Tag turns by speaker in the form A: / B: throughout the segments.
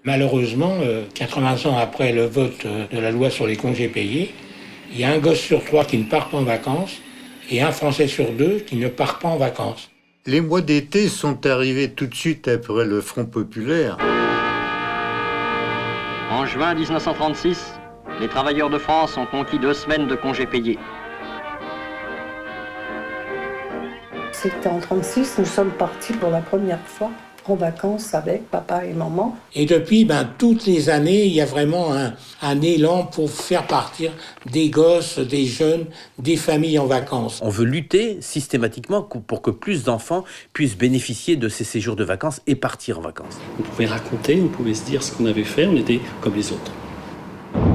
A: Malheureusement, 80 ans après le vote de la loi sur les congés payés, il y a un gosse sur 3 qui ne part pas en vacances et un Français sur 2 qui ne part pas en vacances.
B: Les mois d'été sont arrivés tout de suite après le Front populaire.
C: En juin 1936, les travailleurs de France ont conquis 2 semaines de congés payés.
D: C'était en 1936, nous sommes partis pour la première fois en vacances avec papa et maman.
A: Et depuis, toutes les années, il y a vraiment un élan pour faire partir des gosses, des jeunes, des familles en vacances.
E: On veut lutter systématiquement pour que plus d'enfants puissent bénéficier de ces séjours de vacances et partir en vacances.
F: On pouvait raconter, on pouvait se dire ce qu'on avait fait, on était comme les autres.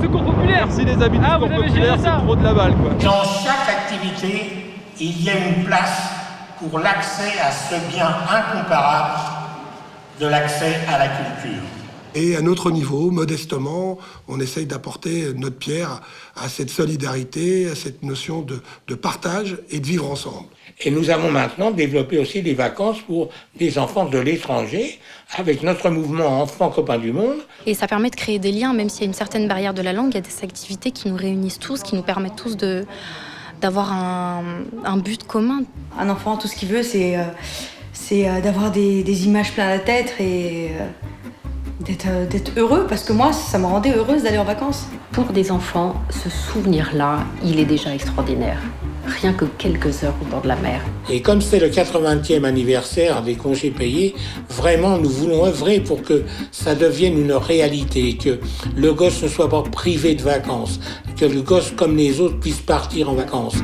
G: Secours populaire.
H: Merci les amis du Secours populaire, c'est trop de la balle, quoi.
A: Dans chaque activité, il y a une place pour l'accès à ce bien incomparable de l'accès à la culture.
I: Et à notre niveau, modestement, on essaye d'apporter notre pierre à cette solidarité, à cette notion de partage et de vivre ensemble.
A: Et nous avons maintenant développé aussi des vacances pour des enfants de l'étranger, avec notre mouvement Enfants Copains du Monde.
J: Et ça permet de créer des liens, même s'il y a une certaine barrière de la langue, il y a des activités qui nous réunissent tous, qui nous permettent tous d'avoir un but commun.
K: Un enfant, tout ce qu'il veut, c'est d'avoir des images plein la tête et d'être heureux, parce que moi, ça me rendait heureuse d'aller en vacances.
L: Pour des enfants, ce souvenir-là, il est déjà extraordinaire. Rien que quelques heures au bord de la mer.
A: Et comme c'est le 80e anniversaire des congés payés, vraiment nous voulons œuvrer pour que ça devienne une réalité, que le gosse ne soit pas privé de vacances, que le gosse comme les autres puisse partir en vacances.